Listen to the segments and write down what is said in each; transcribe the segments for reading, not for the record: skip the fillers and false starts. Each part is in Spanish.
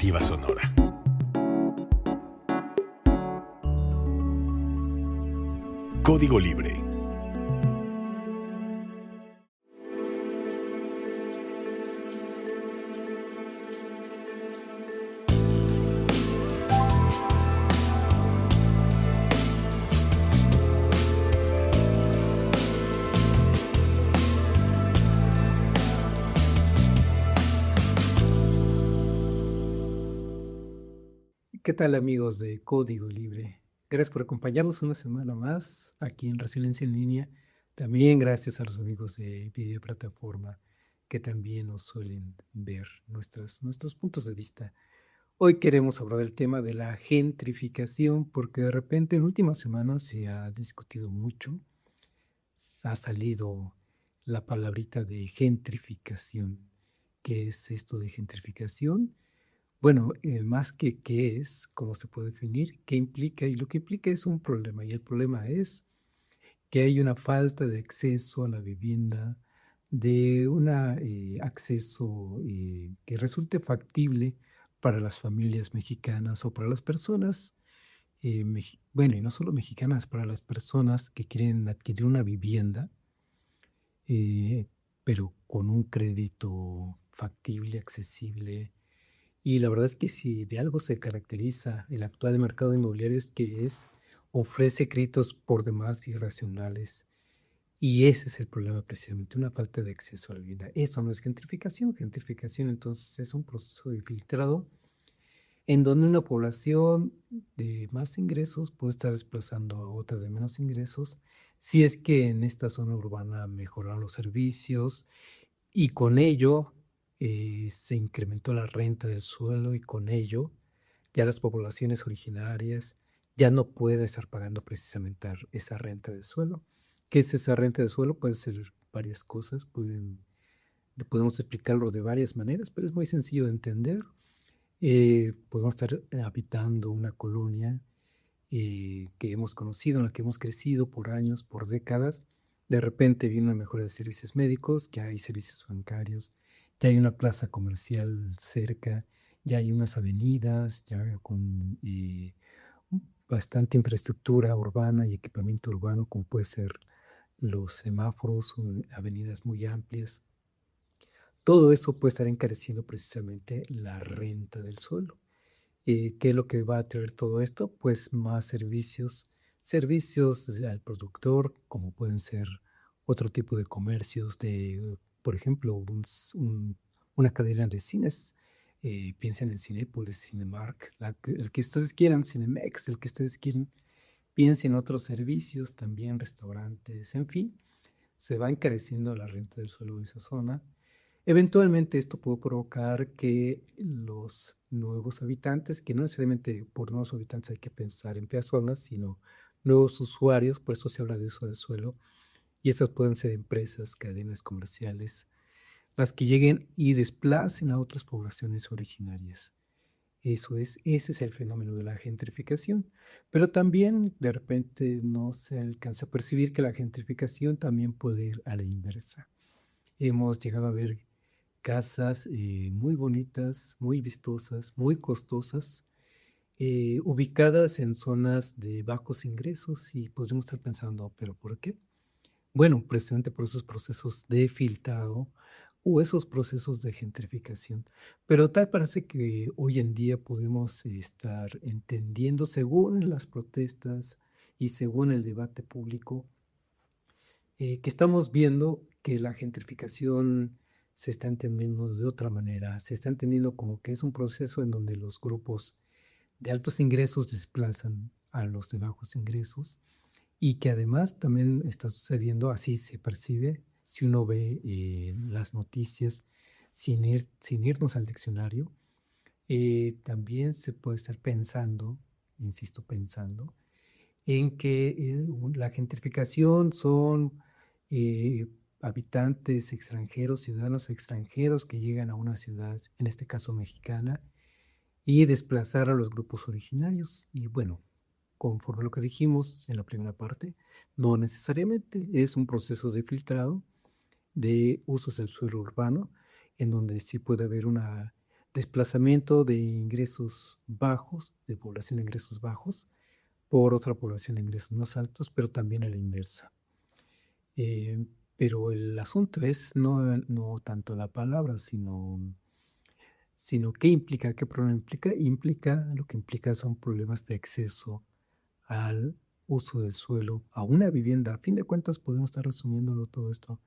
Alternativa Sonora. Código Libre. ¿Qué tal amigos de Código Libre? Gracias por acompañarnos una semana más aquí en Resiliencia en Línea. También gracias a los amigos de Videoplataforma que también nos suelen ver nuestros puntos de vista. Hoy queremos hablar del tema de la gentrificación porque de repente en últimas semanas se ha discutido mucho. Ha salido la palabrita de gentrificación. ¿Qué es esto de gentrificación? Bueno, más que qué es, cómo se puede definir, qué implica, y lo que implica es un problema, y el problema es que hay una falta de acceso a la vivienda, de un acceso que resulte factible para las familias mexicanas o para las personas, bueno, y no solo mexicanas, para las personas que quieren adquirir una vivienda, eh, pero con un crédito factible, accesible. Y la verdad es que si de algo se caracteriza el actual mercado inmobiliario es que ofrece créditos por demás irracionales. Y ese es el problema precisamente, una falta de acceso a la vivienda. Eso no es gentrificación. Gentrificación entonces es un proceso de filtrado en donde una población de más ingresos puede estar desplazando a otra de menos ingresos si es que en esta zona urbana mejoran los servicios y con ello, se incrementó la renta del suelo y con ello, ya las poblaciones originarias ya no pueden estar pagando precisamente esa renta del suelo. ¿Qué es esa renta del suelo? Puede ser varias cosas, podemos explicarlo de varias maneras, pero es muy sencillo de entender. Podemos estar habitando una colonia que hemos conocido, en la que hemos crecido por años, por décadas. De repente viene una mejora de servicios médicos, ya hay servicios bancarios, ya hay una plaza comercial cerca, ya hay unas avenidas, ya con bastante infraestructura urbana y equipamiento urbano, como puede ser los semáforos, avenidas muy amplias. Todo eso puede estar encareciendo precisamente la renta del suelo. ¿Qué es lo que va a traer todo esto? Pues más servicios al productor, como pueden ser otro tipo de comercios por ejemplo, una cadena de cines. Piensen en Cinépolis, Cinemark, el que ustedes quieran, Cinemex, el que ustedes quieran. Piensen en otros servicios, también restaurantes, en fin, se va encareciendo la renta del suelo de esa zona. Eventualmente esto puede provocar que los nuevos habitantes, que no necesariamente por nuevos habitantes hay que pensar en personas, sino nuevos usuarios, por eso se habla de uso del suelo, y estas pueden ser empresas, cadenas comerciales, las que lleguen y desplacen a otras poblaciones originarias. Ese es el fenómeno de la gentrificación. Pero también de repente no se alcanza a percibir que la gentrificación también puede ir a la inversa. Hemos llegado a ver casas muy bonitas, muy vistosas, muy costosas, ubicadas en zonas de bajos ingresos y podríamos estar pensando, ¿pero por qué? Bueno, precisamente por esos procesos de filtrado o esos procesos de gentrificación. Pero tal parece que hoy en día podemos estar entendiendo, según las protestas y según el debate público, que estamos viendo que la gentrificación se está entendiendo de otra manera, se está entendiendo como que es un proceso en donde los grupos de altos ingresos desplazan a los de bajos ingresos y que además también está sucediendo, así se percibe, si uno ve las noticias sin irnos al diccionario, también se puede estar pensando, insisto, pensando, en que la gentrificación son eh, habitantes extranjeros, ciudadanos extranjeros que llegan a una ciudad, en este caso mexicana, y desplazar a los grupos originarios. Y bueno, conforme a lo que dijimos en la primera parte, no necesariamente es un proceso de filtrado de usos del suelo urbano, en donde sí puede haber una desplazamiento de ingresos bajos, de población de ingresos bajos, por otra población de ingresos más altos, pero también a la inversa. Eh, pero el asunto es no tanto la palabra, sino qué implica, qué problema implica. Lo que implica son problemas de acceso al uso del suelo, a una vivienda. A fin de cuentas, podemos estar resumiéndolo todo esto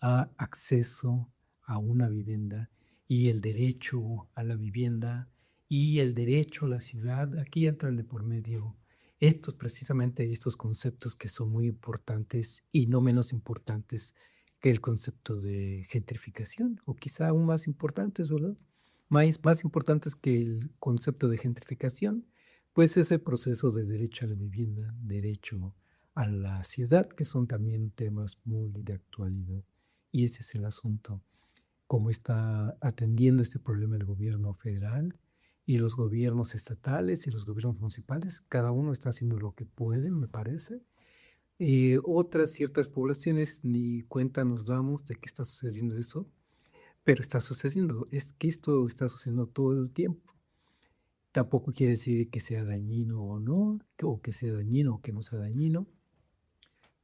a acceso a una vivienda y el derecho a la vivienda y el derecho a la ciudad. Aquí entra el de por medio. Estos, precisamente estos conceptos que son muy importantes y no menos importantes que el concepto de gentrificación, o quizá aún más importantes, ¿verdad? Más importantes que el concepto de gentrificación, pues ese proceso de derecho a la vivienda, derecho a la ciudad, que son también temas muy de actualidad. Y ese es el asunto, cómo está atendiendo este problema el gobierno federal y los gobiernos estatales y los gobiernos municipales. Cada uno está haciendo lo que puede, me parece. Otras ciertas poblaciones ni cuenta nos damos de que está sucediendo eso, pero está sucediendo. Es que esto está sucediendo todo el tiempo. Tampoco quiere decir que sea dañino o no, o que sea dañino o que no sea dañino.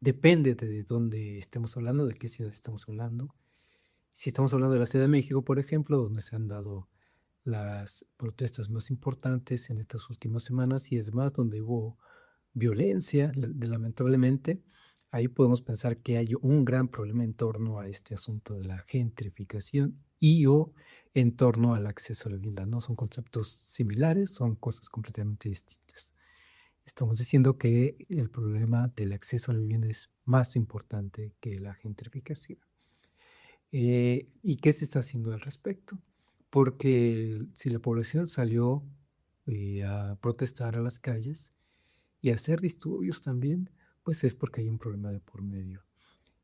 Depende de dónde estemos hablando, de qué ciudad estamos hablando. Si estamos hablando de la Ciudad de México, por ejemplo, donde se han dado las protestas más importantes en estas últimas semanas y es más donde hubo violencia, lamentablemente, ahí podemos pensar que hay un gran problema en torno a este asunto de la gentrificación y o en torno al acceso a la vivienda. No son conceptos similares, son cosas completamente distintas. Estamos diciendo que el problema del acceso a la vivienda es más importante que la gentrificación. ¿Y qué se está haciendo al respecto? Porque si la población salió a protestar a las calles y a hacer disturbios también, pues es porque hay un problema de por medio.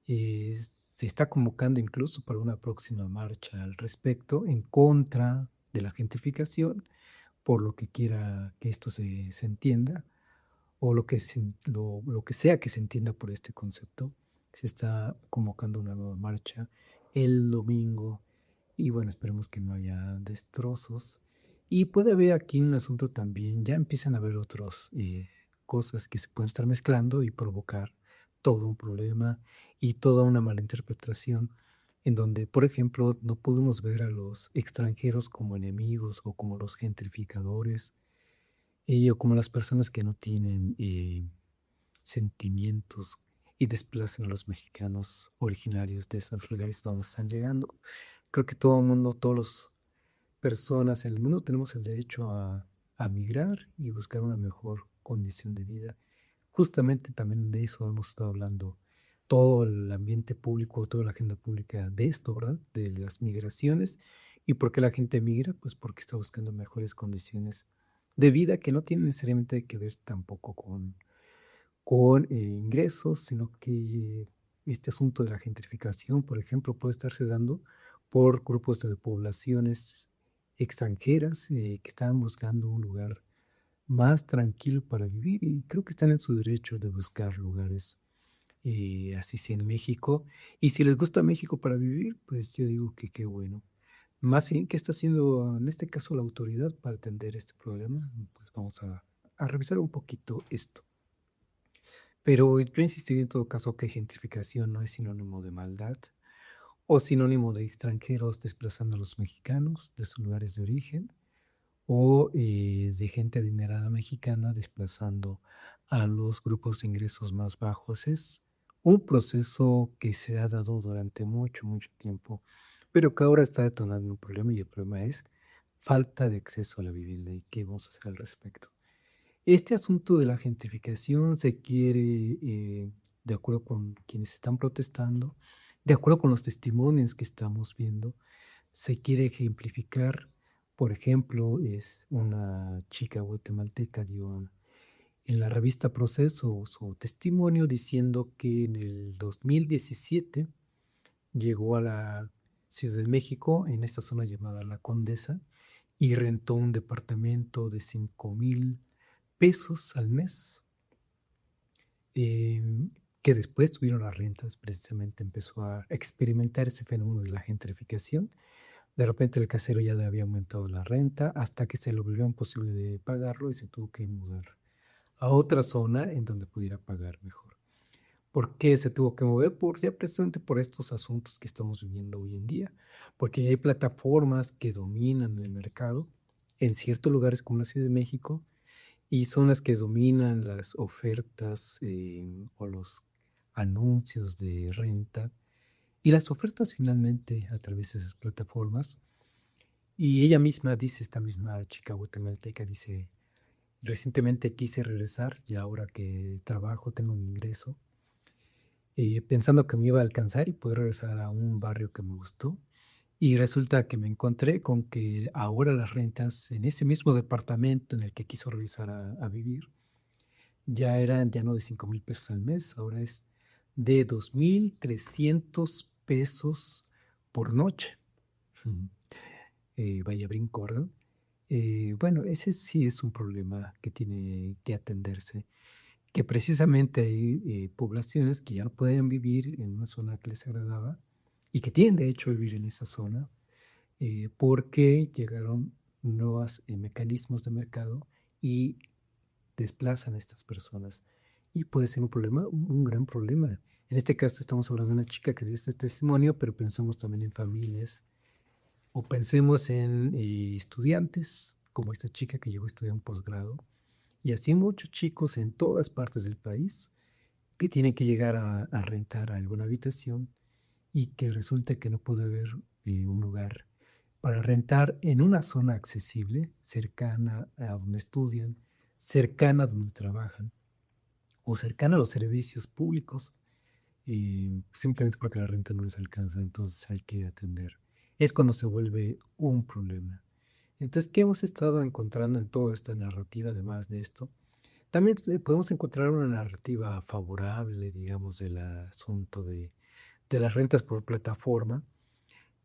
Se está convocando incluso para una próxima marcha al respecto, en contra de la gentrificación, por lo que quiera que esto se entienda, o lo que sea que se entienda por este concepto. Se está convocando una nueva marcha el domingo y bueno, esperemos que no haya destrozos. Y puede haber aquí un asunto también, ya empiezan a haber otras cosas que se pueden estar mezclando y provocar todo un problema y toda una mala interpretación en donde, por ejemplo, no podemos ver a los extranjeros como enemigos o como los gentrificadores o como las personas que no tienen sentimientos y desplazan a los mexicanos originarios de esos lugares donde están llegando. Creo que todo el mundo, todas las personas en el mundo tenemos el derecho a migrar y buscar una mejor condición de vida. Justamente también de eso hemos estado hablando. Todo el ambiente público, toda la agenda pública de esto, ¿verdad? De las migraciones. ¿Y por qué la gente migra? Pues porque está buscando mejores condiciones de vida que no tienen necesariamente que ver tampoco con ingresos, sino que este asunto de la gentrificación, por ejemplo, puede estarse dando por grupos de poblaciones extranjeras que están buscando un lugar más tranquilo para vivir y creo que están en su derecho de buscar lugares así sea en México. Y si les gusta México para vivir, pues yo digo que qué bueno. Más bien, ¿qué está haciendo en este caso la autoridad para atender este problema? Pues vamos a revisar un poquito esto. Pero yo insistiría en todo caso que gentrificación no es sinónimo de maldad o sinónimo de extranjeros desplazando a los mexicanos de sus lugares de origen o de gente adinerada mexicana desplazando a los grupos de ingresos más bajos. Es un proceso que se ha dado durante mucho, mucho tiempo, pero que ahora está detonando un problema y el problema es falta de acceso a la vivienda. ¿Y qué vamos a hacer al respecto? Este asunto de la gentrificación se quiere, de acuerdo con quienes están protestando, de acuerdo con los testimonios que estamos viendo, se quiere ejemplificar. Por ejemplo, es una chica guatemalteca dio en la revista Proceso su testimonio diciendo que en el 2017 llegó a la Ciudad de México, en esta zona llamada La Condesa, y rentó un departamento de 5,000 pesos al mes, que después tuvieron las rentas, precisamente empezó a experimentar ese fenómeno de la gentrificación, De repente el casero ya le había aumentado la renta hasta que se le volvió imposible de pagarlo y se tuvo que mudar a otra zona en donde pudiera pagar mejor. ¿Por qué se tuvo que mover? Por ya precisamente por estos asuntos que estamos viviendo hoy en día, porque hay plataformas que dominan el mercado en ciertos lugares como la Ciudad de México y son las que dominan las ofertas, o los anuncios de renta y las ofertas finalmente a través de esas plataformas. Y ella misma dice, esta misma chica guatemalteca, dice: "Recientemente quise regresar y ahora que trabajo, tengo un ingreso, pensando que me iba a alcanzar y poder regresar a un barrio que me gustó, y resulta que me encontré con que ahora las rentas en ese mismo departamento en el que quiso regresar a vivir, ya no de 5,000 pesos al mes, ahora es de 2,300 pesos por noche". Ujú. Vaya brinco, ¿verdad? Bueno, ese sí es un problema que tiene que atenderse, que precisamente hay poblaciones que ya no pueden vivir en una zona que les agradaba y que tienen derecho a vivir en esa zona, porque llegaron nuevos mecanismos de mercado y desplazan a estas personas. Y puede ser un problema, un gran problema. En este caso estamos hablando de una chica que dio este testimonio, pero pensamos también en familias o pensemos en estudiantes, como esta chica que llegó a estudiar un posgrado, y así muchos chicos en todas partes del país que tienen que llegar a rentar alguna habitación y que resulta que no puede haber un lugar para rentar en una zona accesible, cercana a donde estudian, cercana a donde trabajan o cercana a los servicios públicos, simplemente porque la renta no les alcanza, entonces hay que atender. Es cuando se vuelve un problema. Entonces, ¿qué hemos estado encontrando en toda esta narrativa, además de esto? También podemos encontrar una narrativa favorable, digamos, del asunto de las rentas por plataforma,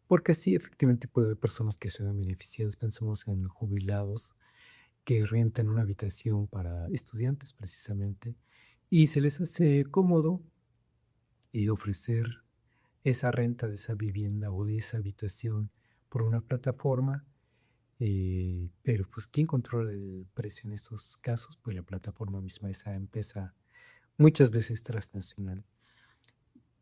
porque sí, efectivamente puede haber personas que se ven beneficiadas. Pensemos en jubilados que rentan una habitación para estudiantes precisamente y se les hace cómodo ofrecer esa renta de esa vivienda o de esa habitación por una plataforma, pero pues ¿quién controla el precio en esos casos? Pues la plataforma misma, esa empresa muchas veces transnacional,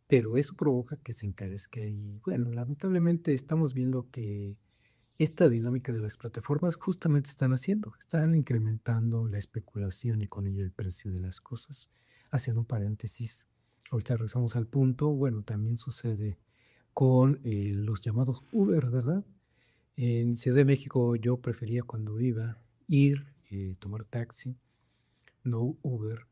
pero eso provoca que se encarezca y bueno, lamentablemente estamos viendo que esta dinámica de las plataformas justamente están incrementando la especulación y con ello el precio de las cosas. Haciendo un paréntesis, ahorita regresamos al punto, bueno, también sucede con los llamados Uber, ¿verdad? En Ciudad de México yo prefería cuando iba ir, tomar taxi, no Uber.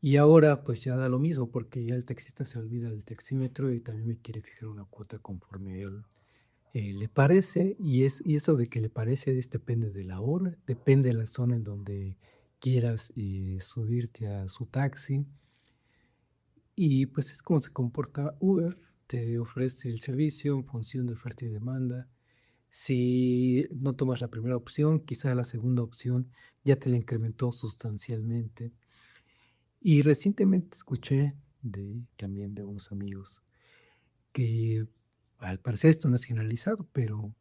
Y ahora pues ya da lo mismo porque ya el taxista se olvida del taxímetro y también me quiere fijar una cuota conforme él le parece, y eso de que le parece depende de la hora, depende de la zona en donde quieras subirte a su taxi. Y pues es como se comporta Uber, te ofrece el servicio en función de oferta y demanda. Si no tomas la primera opción, quizá la segunda opción ya te la incrementó sustancialmente. Y recientemente escuché también de unos amigos que al parecer esto no es generalizado, pero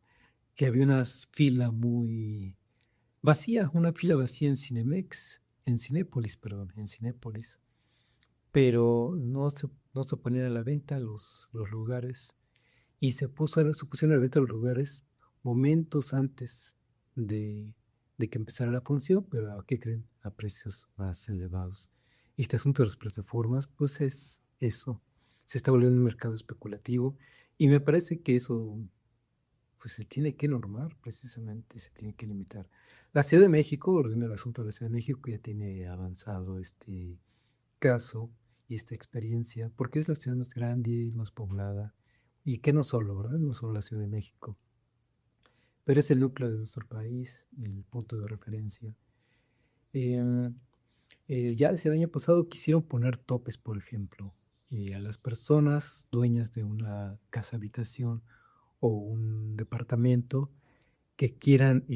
que había una fila muy vacía, una fila vacía en Cinemex, en Cinépolis, perdón, en Cinépolis, pero no se ponían a la venta los lugares y se pusieron a la venta los lugares momentos antes de, de que empezara la función, pero ¿a qué creen? A precios más elevados. Y este asunto de las plataformas, pues es eso, se está volviendo un mercado especulativo y me parece que eso pues se tiene que normar precisamente, se tiene que limitar. La Ciudad de México, volviendo al asunto de la Ciudad de México, ya tiene avanzado este caso y esta experiencia, porque es la ciudad más grande, más poblada, y que no solo, ¿verdad? No solo la Ciudad de México, pero es el núcleo de nuestro país, el punto de referencia. Em, ya desde el año pasado quisieron poner topes, por ejemplo, a las personas dueñas de una casa habitación o un departamento que quieran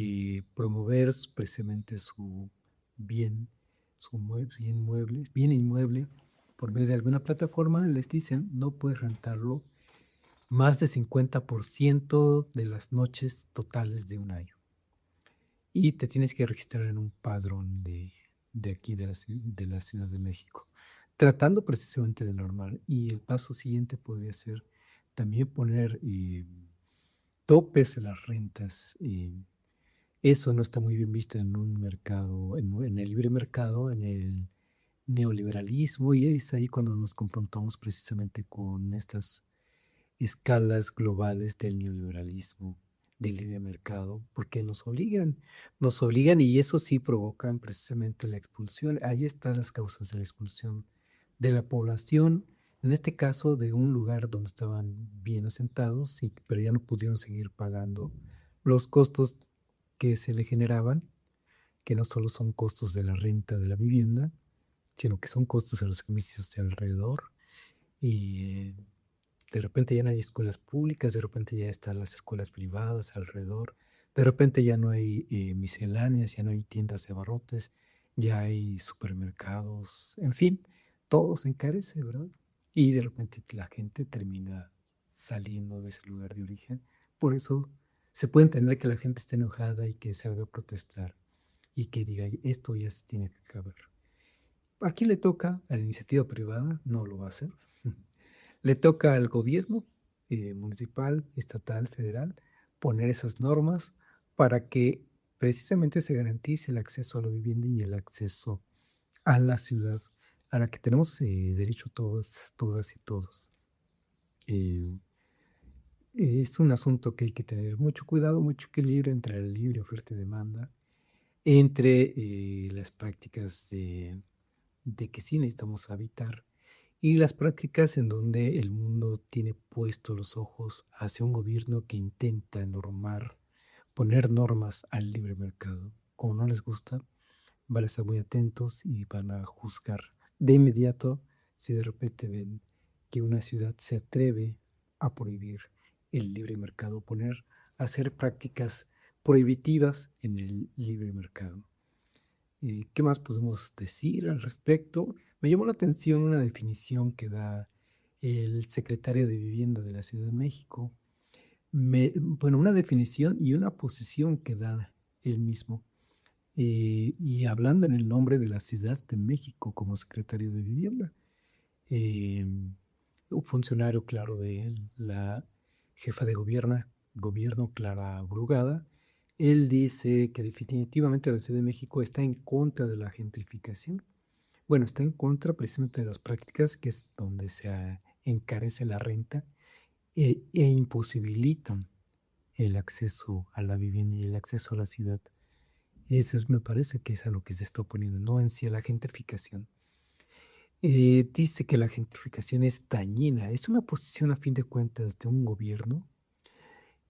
promover precisamente su bien, bien inmueble por medio de alguna plataforma, les dicen no puedes rentarlo más de 50% de las noches totales de un año. Y te tienes que registrar en un padrón de aquí, de la Ciudad de México, tratando precisamente de normar. Y el paso siguiente podría ser también poner topes a las rentas. Eso no está muy bien visto en un mercado, en el libre mercado, en el neoliberalismo, y es ahí cuando nos confrontamos precisamente con estas escalas globales del neoliberalismo, del libre mercado, porque nos obligan y eso sí provocan precisamente la expulsión. Ahí están las causas de la expulsión de la población, en este caso de un lugar donde estaban bien asentados, pero ya no pudieron seguir pagando los costos que se le generaban, que no solo son costos de la renta de la vivienda, sino que son costos de los servicios de alrededor. Y de repente ya no hay escuelas públicas, de repente ya están las escuelas privadas alrededor, de repente ya no hay misceláneas, ya no hay tiendas de abarrotes, ya hay supermercados, en fin, todo se encarece, ¿verdad? Y de repente la gente termina saliendo de ese lugar de origen. Por eso se puede entender que la gente esté enojada y que se haga protestar y que diga, esto ya se tiene que acabar. ¿A quién le toca? A la iniciativa privada, no lo va a hacer. Le toca al gobierno municipal, estatal, federal, poner esas normas para que precisamente se garantice el acceso a la vivienda y el acceso a la ciudad, a la que tenemos derecho todas, todas y todos. Eh, es un asunto que hay que tener mucho cuidado, mucho equilibrio entre la libre oferta y demanda, entre las prácticas de que sí necesitamos habitar y las prácticas en donde el mundo tiene puestos los ojos hacia un gobierno que intenta normar, poner normas al libre mercado. Como no les gusta, van a estar muy atentos y van a juzgar de inmediato si de repente ven que una ciudad se atreve a prohibir el libre mercado, hacer prácticas prohibitivas en el libre mercado. ¿Qué más podemos decir al respecto? Me llamó la atención una definición que da el secretario de Vivienda de la Ciudad de México. Bueno, una definición y una posición que da él mismo. Y hablando en el nombre de la Ciudad de México como secretario de Vivienda. Eh, un funcionario, claro, de él, la jefa de gobierno Clara Brugada, él dice que definitivamente la Ciudad de México está en contra de la gentrificación. Bueno, está en contra precisamente de las prácticas que es donde se encarece la renta e imposibilitan el acceso a la vivienda y el acceso a la ciudad. Me parece que es a lo que se está oponiendo, no en sí a la gentrificación. Dice que la gentrificación es dañina. Es una posición a fin de cuentas de un gobierno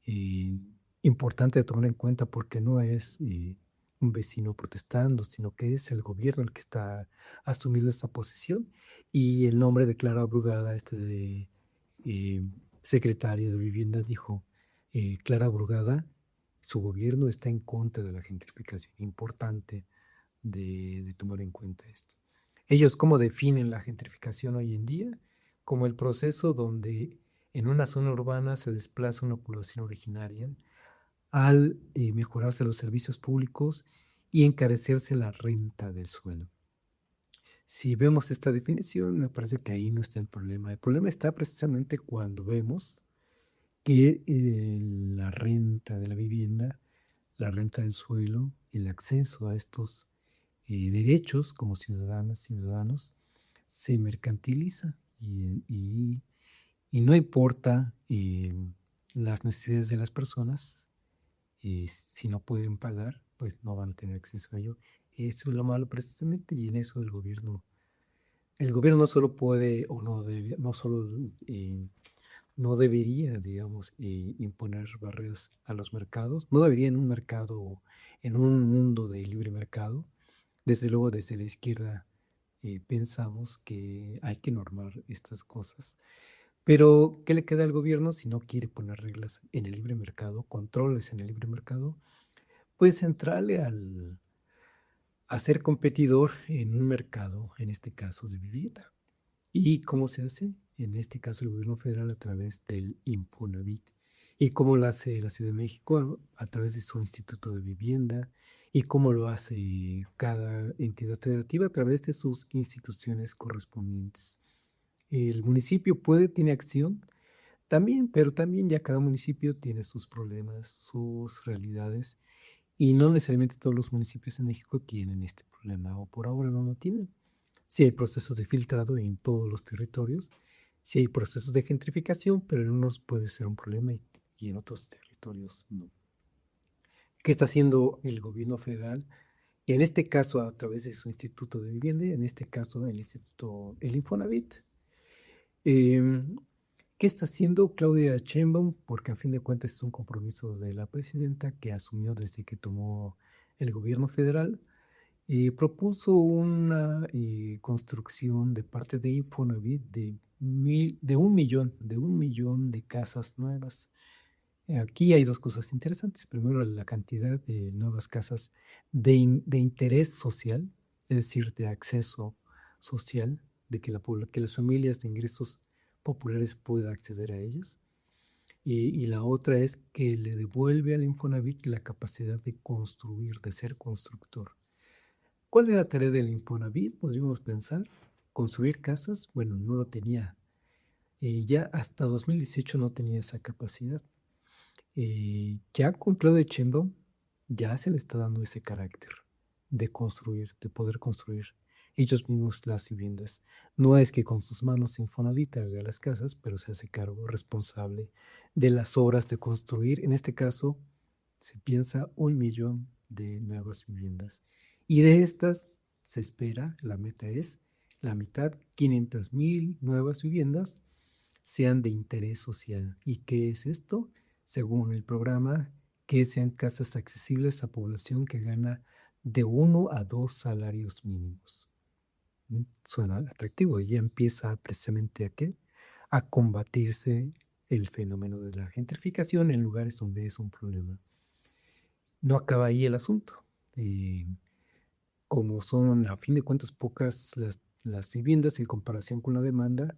eh, importante de tomar en cuenta porque no es un vecino protestando, sino que es el gobierno el que está asumiendo esta posición. Y el nombre de Clara Brugada, eh, secretaria de Vivienda, dijo, Clara Brugada, su gobierno está en contra de la gentrificación. Importante de tomar en cuenta esto. Ellos cómo definen la gentrificación hoy en día, como el proceso donde en una zona urbana se desplaza una población originaria al mejorarse los servicios públicos y encarecerse la renta del suelo. Si vemos esta definición, me parece que ahí no está el problema. El problema está precisamente cuando vemos que la renta de la vivienda, la renta del suelo, el acceso a estos derechos como ciudadanos, se mercantiliza y no importa las necesidades de las personas, si no pueden pagar, pues no van a tener acceso a ello. Eso es lo malo precisamente y en eso el gobierno no solo puede o no debe, no solo no debería, digamos, imponer barreras a los mercados, no debería en un mercado, en un mundo de libre mercado. Desde luego, desde la izquierda pensamos que hay que normar estas cosas. Pero, ¿qué le queda al gobierno si no quiere poner reglas en el libre mercado, controles en el libre mercado? Pues entrarle a ser competidor en un mercado, en este caso de vivienda. ¿Y cómo se hace? en este caso el gobierno federal a través del Infonavit. ¿Y cómo lo hace la Ciudad de México? A través de su Instituto de Vivienda. ¿Y cómo lo hace cada entidad federativa? A través de sus instituciones correspondientes. El municipio tiene acción también, pero también ya cada municipio tiene sus problemas, sus realidades, y no necesariamente todos los municipios en México tienen este problema, o por ahora no lo tienen. Sí hay procesos de filtrado en todos los territorios, sí hay procesos de gentrificación, pero en unos puede ser un problema y en otros territorios no. ¿Qué está haciendo el gobierno federal? Y en este caso, a través de su Instituto de Vivienda, en este caso el Infonavit. Em, ¿Qué está haciendo Claudia Sheinbaum? Porque a fin de cuentas es un compromiso de la presidenta que asumió desde que tomó el gobierno federal y propuso una construcción de parte de Infonavit de un millón de casas nuevas. Aquí hay dos cosas interesantes. Primero, la cantidad de nuevas casas de interés social, es decir, de acceso social, de que las familias de ingresos populares puedan acceder a ellas. Y la otra es que le devuelve al Infonavit la capacidad de construir, de ser constructor. ¿Cuál es la tarea del Infonavit? Podríamos pensar, construir casas. Bueno, no lo tenía. Ya hasta 2018 no tenía esa capacidad. Ya con Claudia Sheinbaum ya se le está dando ese carácter de construir, de poder construir ellos mismos las viviendas. No es que con sus manos Infonavit haga las casas, pero se hace cargo responsable de las obras de construir. En este caso, se piensa 1 millón de nuevas viviendas. Y de estas se espera, la meta es la mitad, 500,000 nuevas viviendas sean de interés social. ¿Y qué es esto? Según el programa, que sean casas accesibles a población que gana de 1 a 2 salarios mínimos. Suena atractivo y ya empieza precisamente a combatirse el fenómeno de la gentrificación en lugares donde es un problema. No acaba ahí el asunto. Como son a fin de cuentas pocas las viviendas en comparación con la demanda,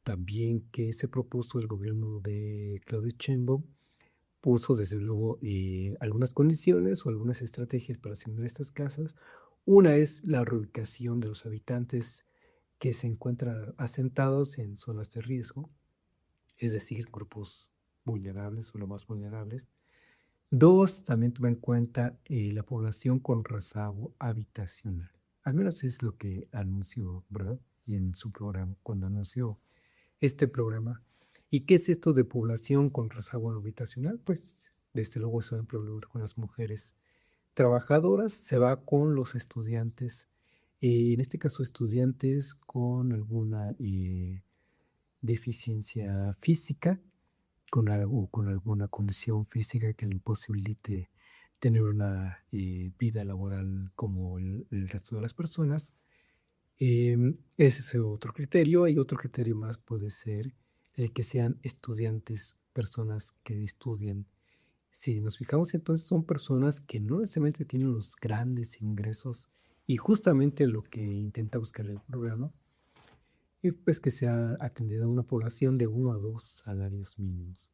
también que se propuso el gobierno de Claudia Sheinbaum, puso desde luego algunas condiciones o algunas estrategias para asignar estas casas. Una es la reubicación de los habitantes que se encuentran asentados en zonas de riesgo, es decir, grupos vulnerables o los más vulnerables. Dos, también toma en cuenta la población con rezago habitacional. Al menos es lo que anunció, ¿verdad? Y en su programa, cuando anunció este programa. ¿Y qué es esto de población con rezago habitacional? Pues desde luego se va a problema con las mujeres trabajadoras, se va con los estudiantes, en este caso estudiantes con alguna deficiencia física, con alguna condición física que le imposibilite tener una vida laboral como el resto de las personas. Ese es otro criterio. Y otro criterio más puede ser el que sean estudiantes, personas que estudian. Si nos fijamos, entonces son personas que no necesariamente tienen los grandes ingresos y justamente lo que intenta buscar el programa es pues que sea atendida a una población de 1 a 2 salarios mínimos.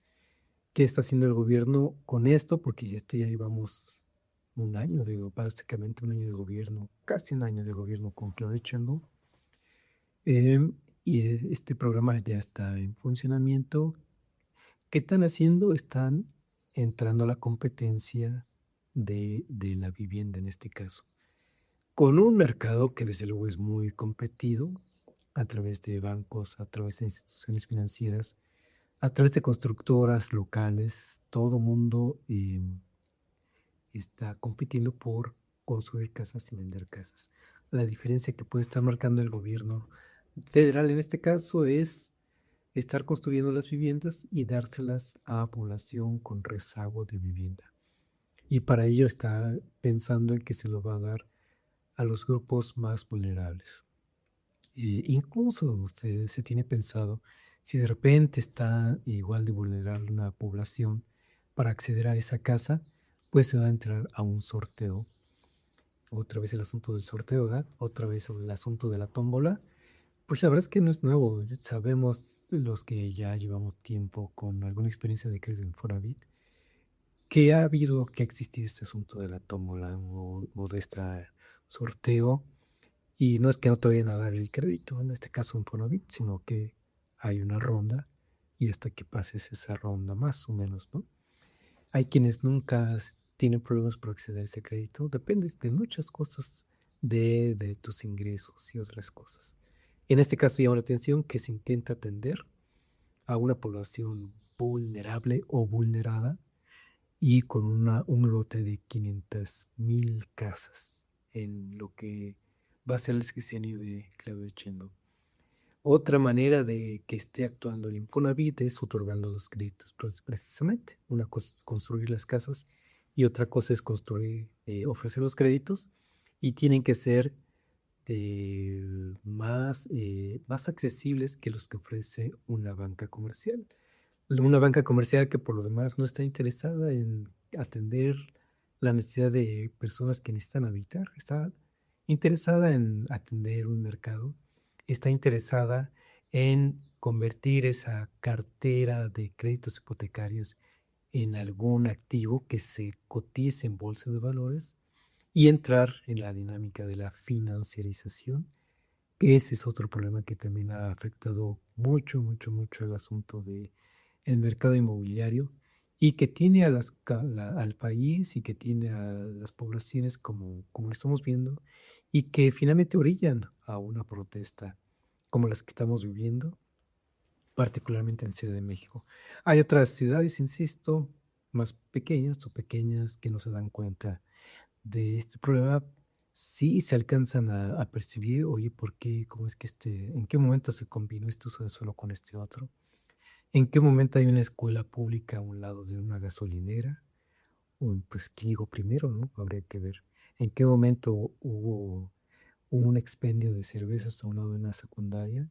¿Qué está haciendo el gobierno con esto? Porque ya llevamos un año, básicamente un año de gobierno, casi un año de gobierno con Claudia Sheinbaum. Este programa ya está en funcionamiento. ¿Qué están haciendo? Están entrando a la competencia de la vivienda en este caso, con un mercado que desde luego es muy competido a través de bancos, a través de instituciones financieras, a través de constructoras locales. Todo mundo está compitiendo por construir casas y vender casas. La diferencia que puede estar marcando el gobierno federal en este caso es estar construyendo las viviendas y dárselas a población con rezago de vivienda. Y para ello está pensando en que se lo va a dar a los grupos más vulnerables. Incluso se tiene pensado, si de repente está igual de vulnerable una población, para acceder a esa casa, pues se va a entrar a un sorteo. Otra vez el asunto del sorteo, ¿verdad? Otra vez el asunto de la tómbola, Pues la verdad es que no es nuevo. Sabemos los que ya llevamos tiempo con alguna experiencia de crédito en Infonavit, que ha existido este asunto de la tómbola o de este sorteo. Y no es que no te vayan a dar el crédito, en este caso Infonavit, sino que hay una ronda y hasta que pases esa ronda, más o menos, ¿no? Hay quienes nunca tienen problemas por acceder a ese crédito. Depende de muchas cosas de tus ingresos y otras cosas. En este caso llama la atención que se intenta atender a una población vulnerable o vulnerada y con un lote de 500,000 casas en lo que va a ser el sexenio de Claudio Sheinbaum. Otra manera de que esté actuando el Infonavit es otorgando los créditos, precisamente. Una cosa es construir las casas y otra cosa es ofrecer los créditos y tienen que ser más accesibles que los que ofrece una banca comercial. Una banca comercial que por lo demás no está interesada en atender la necesidad de personas que necesitan habitar, está interesada en atender un mercado, está interesada en convertir esa cartera de créditos hipotecarios en algún activo que se cotice en bolsa de valores y entrar en la dinámica de la financiarización, que ese es otro problema que también ha afectado mucho, mucho, mucho el asunto de el mercado inmobiliario y que tiene al país y que tiene a las poblaciones como lo estamos viendo y que finalmente orillan a una protesta como las que estamos viviendo, particularmente en Ciudad de México. Hay otras ciudades, insisto, más pequeñas o pequeñas que no se dan cuenta de este problema. Sí se alcanzan a percibir, oye, ¿por qué? ¿Cómo es que en qué momento se combinó este uso de suelo con este otro? ¿En qué momento hay una escuela pública a un lado de una gasolinera? O, pues, ¿qué llegó primero, no? Habría que ver. ¿En qué momento hubo un expendio de cervezas a un lado de una secundaria?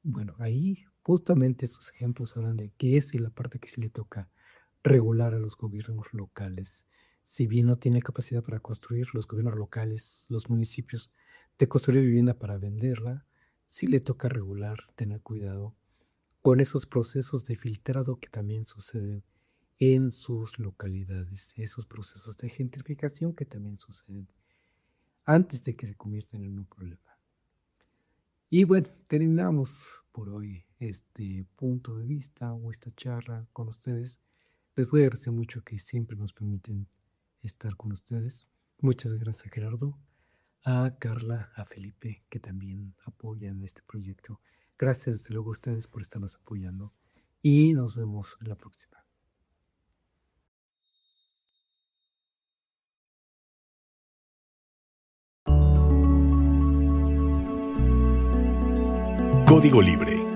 Bueno, ahí justamente esos ejemplos hablan de que esa es la parte que sí le toca regular a los gobiernos locales. Si bien no tiene capacidad para construir, los gobiernos locales, los municipios, de construir vivienda para venderla, sí le toca regular, tener cuidado con esos procesos de filtrado que también suceden en sus localidades, esos procesos de gentrificación que también suceden antes de que se conviertan en un problema. Y bueno, terminamos por hoy este punto de vista o esta charla con ustedes. Les voy a agradecer mucho que siempre nos permiten estar con ustedes. Muchas gracias, Gerardo, a Carla, a Felipe, que también apoyan este proyecto. Gracias, desde luego, a ustedes por estarnos apoyando y nos vemos en la próxima. Código Libre.